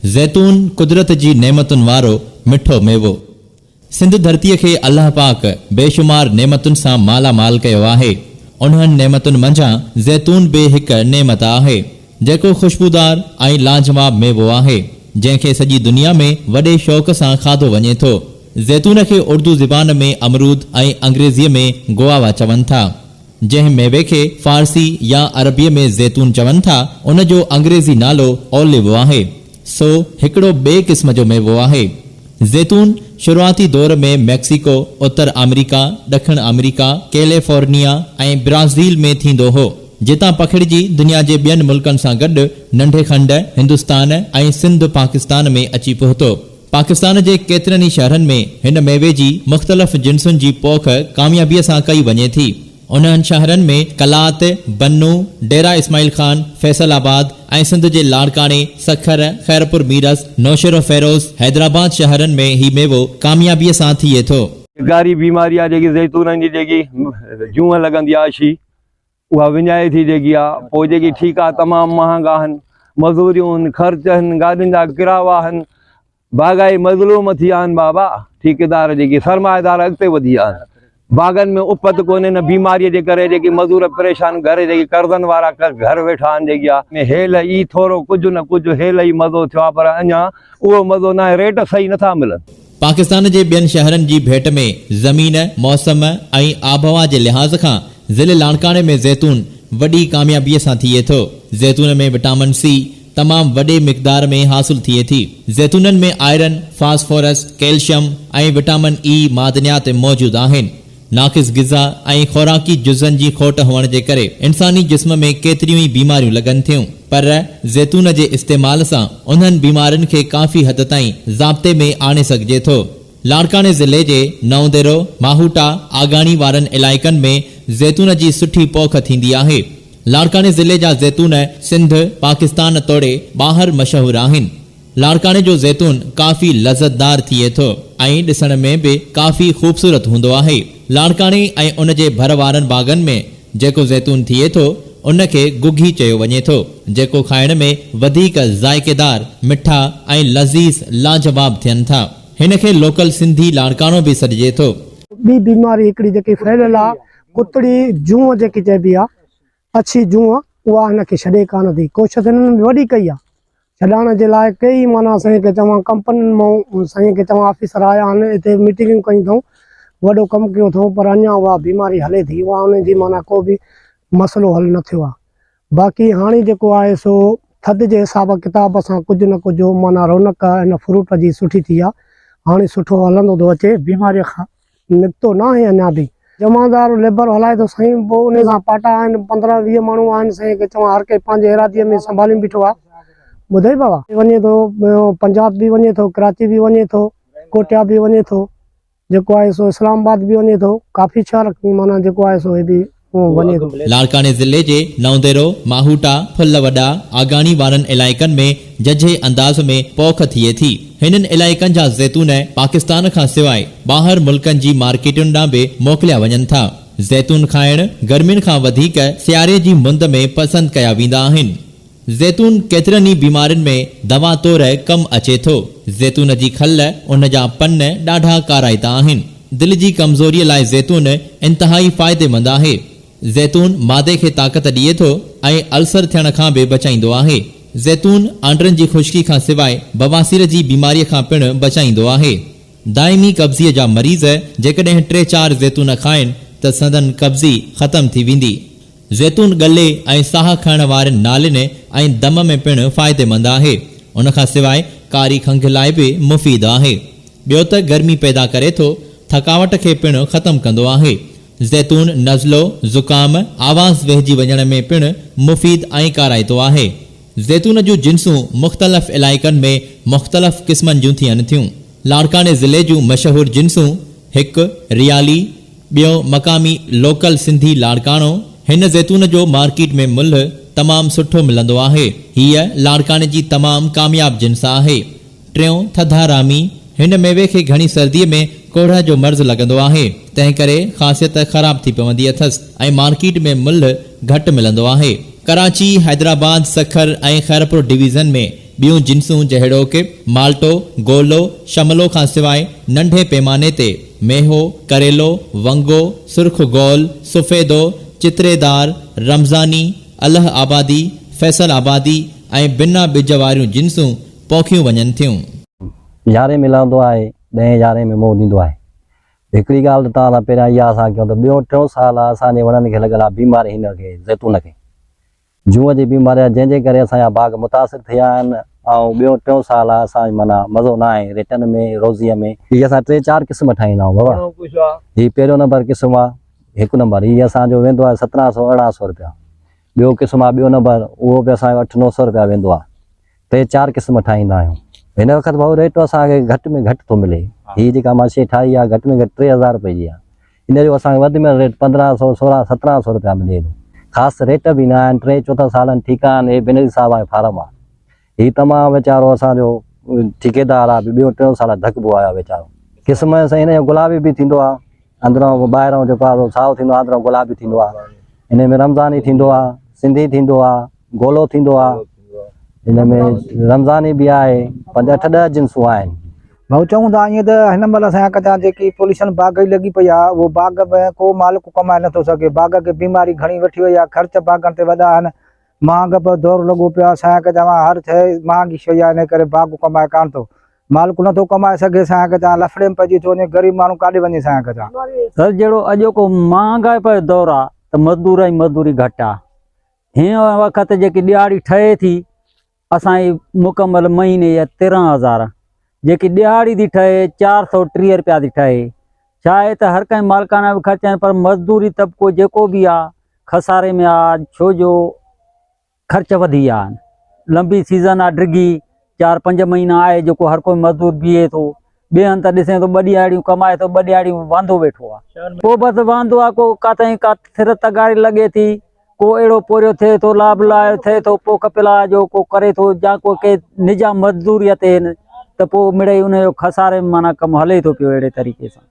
ज़ैतून कुदरत जी नेमतुन वारो मिठो मेवो। सिंध धरतीअ खे अल्लाह पाक बेशुमार नेमतुन सां माला माल कयो आहे। उन्हनि नेमतुनि मंझां ज़ैतून बि हिकु नेमत आहे जेको खुशबूदार ऐं लाजवाब मेवो आहे जंहिंखे सॼी दुनिया में वॾे शौक़ सां खाधो वञे थो। ज़ैतून खे उर्दू ज़बान में अमरूद ऐं अंग्रेज़ीअ में गुआवा चवनि था। जंहिं मेवे खे फारसी या अरबीअ में ज़ैतून चवनि था उन जो अंग्रेज़ी नालो ओलिव आहे। सो हिकिड़ो ॿिए क़िस्म जो मेवो आहे। ज़ैतून शुरूआती दौर में मैक्सिको, उत्तर अमेरिका, ॾखण अमेरिका, कैलिफोर्निया ऐं ब्राज़ील में थींदो हो, जितां पखिड़िजी दुनिया जे ॿियनि मुल्कनि सां गॾु नंढे खंड हिंदुस्तान ऐं सिंध पाकिस्तान में अची पहुतो। पाकिस्तान जे केतिरनि ई शहरनि में हिन मेवे जी मुख़्तलिफ़ जिन्सुनि जी पोख कामयाबीअ सां कई वञे थी। उन्हनि शहरनि में कलात, बन्नू, डेरा इस्माइल खान, फैसलाबाद ऐं सिंध जे लाड़काणे, सखर, खैरपुर मीरस, नौशेरो फेरोज़, हैदराबाद शहरनि में ही मेवो कामयाबीअ सां थिए थो। गारी बीमारी आहे जेकी ज़ैतूननि जी जेकी जूअं लॻंदी आहे अशी उहा विञाए थी जेकी आहे पोइ जेकी ठीकु आहे तमामु महांगा आहिनि, मज़ूरियूं आहिनि, ख़र्च आहिनि, गाॾियुनि जा किरावा आहिनि, बाग़ाई मज़लूम थी विया आहिनि बाबा। ठेकेदार जेके सरमाएदार अॻिते वधी विया आहिनि। बाग़नि में उपत कोन्हे न बीमारीअ जे करे जेकी मज़ूर परेशान, घर जेके कर्ज़नि वारा घर वेठा आहिनि जेकी आहे हेल ई थोरो कुझु न कुझु हेल ई मज़ो थियो आहे पर अञा उहो मज़ो न आहे, रेट सही नथा मिलनि। पाकिस्तान जे ॿियनि शहरनि जी भेट में ज़मीन, मौसम ऐं आबहवा जे लिहाज़ खां ज़िले लाड़काणे में ज़ैतून वॾी कामयाबीअ सां थिए थो। ज़ैतून में विटामिन सी तमामु वॾे मिक़दार में हासिल थिए थी। ज़ैतूननि में आयरन, फास्फोरस, कैल्शियम ऐं विटामिन ई मादनियात मौजूदु आहिनि। नाक़िस ग़िज़ा ऐं ख़ुराकी जुज़नि जी खोट हुअण जे करे इंसानी जिस्म में केतिरियूं ई बीमारियूं लॻनि थियूं, पर ज़ैतून जे इस्तेमाल सां उन्हनि बीमारियुनि खे काफ़ी हद ताईं ज़ाब्ते में आणे सघिजे थो। लाड़काणे ज़िले जे नवदेरो, माहूटा, आगाणी वारनि इलाइक़नि में ज़ैतून जी सुठी पोख थींदी आहे। लाड़काणे ज़िले जा ज़ैतून सिंध, पाकिस्तान तोड़े ॿाहिरि मशहूर आहिनि। लाड़काणे जो ज़ैतून काफ़ी लज़तदार थिए थो ऐं ॾिसण में बि काफ़ी ख़ूबसूरत हूंदो आहे। लाड़काणे ऐं उन जे भर वारनि बाग़नि में जेको ज़ैतून थिए थो उन खे गुगी चयो वञे थो, जेको खाइण में वधीक ज़ाइक़ेदार, मिठा ऐं लज़ीज़ लाजवाब थियनि था। हिन खे लोकल सिंधी लाड़काणो बि सॾिजे थो। ॿी बीमारी हिकिड़ी जेकी फैलियल आहे कुतड़ी जूअं जेकी चइबी आहे, अछी जूअं, उहा हिनखे छॾे कान थी। कोशिशि हिननि वॾी कई आहे छॾाइण जे लाइ। कई माना साईं खे चवां कंपनियुनि मां साईं खे चवां ऑफिसर आया आहिनि, हिते मीटिंगूं कयूं अथऊं, वॾो कमु कयो अथऊं, पर अञा उहा बीमारी हले थी। उहा उन जी माना को बि मसइलो हल न थियो आहे। बाक़ी हाणे जेको आहे सो थधि जे हिसाब किताब सां कुझु न कुझु माना रौनक हिन फ्रूट जी सुठी थी आहे। हाणे सुठो हलंदो थो अचे, बीमारीअ खां निकितो न आहे अञा बि। जमादार लेबर हलाए थो साईं, पोइ उन सां पाटा आहिनि, 15-20 माण्हू आहिनि साईं खे चवां हर कंहिं पंहिंजे इरादीअ में संभाली बीठो आहे। ॿुधई बाबा वञे थो, पंजाब बि वञे थो, कराची बि वञे थो, कोटिया बि वञे थो, जेको आहे सो इस्लामाबाद बि वञे थो, काफ़ी शहर माना जेको आहे सो हे बि वञे थो। लाड़काणे ज़िले जे नवदेरो, माहूटा, फुलवॾा, आगाणी वारनि इलाइक़नि में जझे अंदाज़ में पोख थिए थी। हिननि इलाइक़नि जा ज़ैतून पाकिस्तान खां सवाइ ॿाहिरि मुल्कनि जी मार्केटुनि ॾांहुं बि मोकिलिया वञनि था। ज़ैतून खाइण गर्मियुनि खां वधीक सियारे जी मुंद में पसंदि कया वेंदा आहिनि। ज़ैतून केतिरनि ई बीमारियुनि में दवा तौर कमु अचे थो। ज़ैतून जी खल, उन जा पन ॾाढा काराइता आहिनि। दिलि जी कमज़ोरीअ लाइ ज़ैतून इंतहाई फ़ाइदेमंद आहे। ज़ैतून मादे खे ताक़त ॾिए थो ऐं अल्सर थियण खां बि बचाईंदो आहे। ज़ैतून आंड्रनि जी खुश्की खां सवाइ बवासीर जी बीमारीअ खां पिणु बचाईंदो आहे। दाइमी कब्ज़ीअ जा मरीज़ जेकॾहिं 3-4 ज़ैतून खाइनि त संदन कब्ज़ी ख़तम थी वेंदी। ज़ैतून गले ऐं साह खणण वारनि नालियुनि ऐं दम में पिणु फ़ाइदेमंद आहे। उन खां सवाइ कारी खंघि लाइ बि मुफ़ीद आहे। ॿियो त गर्मी पैदा करे थो, थकावट खे पिणु ख़तमु कंदो आहे। ज़ैतून नज़लो, ज़ुकाम, आवाज़ वहिजी वञण में पिणु मुफ़ीद ऐं काराइतो आहे। ज़ैतून जूं जिन्सूं मुख़्तलिफ़ इलाइक़नि में मुख़्तलिफ़ क़िस्मनि जूं थियनि थियूं। लाड़काणे ज़िले जूं मशहूर जिन्सूं हिकु रियाली, ॿियो मक़ामी लोकल सिंधी लाड़काणो। हिन ज़ैतून जो मार्केट में मुल्ह तमामु सुठो मिलंदो आहे। हीअ लाड़काणे जी तमामु कामयाब जिन्स आहे। टियों थधारामी। हिन मेवे खे घणी सर्दीअ में कोढ़ जो मर्ज़ लॻंदो आहे, तंहिं करे ख़ासियत ख़राब थी पवंदी अथसि ऐं मार्केट में मुल्ह घटि मिलंदो आहे। कराची, हैदराबाद, सखर ऐं खैरपुर डिवीज़न में ॿियूं जिन्सूं जहिड़ो कि माल्टो, गोलो, शमलो खां सवाइ नंढे पैमाने ते मेहो, करेलो, वंगो, सुर्ख गोल, सुफ़ेदो, चित्रेदार, रमज़ानी, अलह आबादी, फैसल आबादी ऐं बिना ॿिज वारियूं जिन्सूं पोखियूं वञनि थियूं। 11 मिलंदो आहे, 10-11 में मोह ॾींदो आहे। हिकिड़ी ॻाल्हि त तव्हां सां पहिरियां इहा असां कयूं त ॿियो 3 साल असांजे वणनि खे लॻल आहे बीमारी हिन खे ज़ैतून खे जूअ जी बीमारी आहे, जंहिंजे करे असांजा बाग़ मुतासिर थिया आहिनि। ऐं ॿियो 3 साल असां माना मज़ो न आहे रिटर्न में रोज़ीअ में। हीअ असां 3-4 क़िस्म ठाहींदा आहियूं बाबा। हीअ पहिरियों नंबर क़िस्म आहे, 1 नंबर हीअ असांजो वेंदो आहे 1700-1800 रुपया। ॿियो क़िस्म आहे 2 नंबर, उहो बि असांजो 800-900 रुपया वेंदो आहे। 3-4 क़िस्म ठाहींदा आहियूं। हिन वक़्तु भाऊ रेट असांखे घटि में घटि थो मिले। हीअ जेका मां शइ ठाही आहे घटि में घटि 3000 रुपए जी आहे। इन जो असांखे वधि में रेट 1500, 1600, 1700 रुपया मिले थो। ख़ासि रेट बि न आहिनि। 3-4 सालनि ठीकु आहिनि। हे बिनरी साहब आहे फार्म आहे। हीअ तमामु वीचारो असांजो ठेकेदार आहे, 2-3 साल धकबो आयो वीचारो। क़िस्म सां हिन जो गुलाबी बि थींदो आहे, अंदरां ॿाहिरां जेको आहे साओ थींदो आहे, अंदरां गुलाबी थींदो आहे। हिन में रमज़ानी थींदो आहे, सिंधी थींदो आहे, गोलो थींदो आहे। हिन में रमज़ानी बि आहे। 5-8-10 जिन्सूं आहिनि। भाऊ चऊं था ईअं त हिन महिल असांजा कचा जेकी पोल्यूशन बाग़ जी लॻी पई आहे, उहो बाग़ में को मालिक कमाए नथो सघे। बाग़ खे बीमारी घणी वठी वई आहे, ख़र्च बाग़नि ते वॾा आहिनि, महांग पियो दौरु लॻो पियो आहे। असांखे चवां हर शइ महांगी शइ आहे, इन करे बाग़ कमाए कान थो, मालिक नथो कमाए सघे। असांखे चवां लफड़े में पइजी थो वञे, ग़रीब माण्हू काॾे वञे। असांखे चवां सर जहिड़ो अॼोको महांगाई पियो दौरु आहे त मज़दूर जी मज़दूरी घटि आहे। हिन वक़्तु जेकी ॾियारी ठहे थी असांजी मुकमल महीने जा 13,000, जेकी ॾियारी थी ठहे 430 रुपया थी ठहे। छा आहे त हर कंहिं मालिकाना बि ख़र्च आहिनि, पर मज़दूरी तबिको जेको बि आहे खसारे में आहे, छो जो ख़र्च वधी विया आहिनि। लंबी सीज़न आहे, डिघी 4-5 महीना आहे जेको हर कोई मज़दूर बीहे थो। ॿिए हंधि त ॾिसे थो 2 ॾियारियूं कमाए थो, 2 ॾियारियूं वांदो वेठो आहे। पोइ बसि वांदो आहे, को काथे का थिर तगारी लॻे थी, को अहिड़ो पोरियो थिए थो, लाभ लाइ थिए थो, पोइ कपिला जो को करे थो, या को के निजा मज़दूरीअ ते त पोइ मिड़ई उनजो खसारे में माना कमु हले थो पियो अहिड़े तरीक़े सां।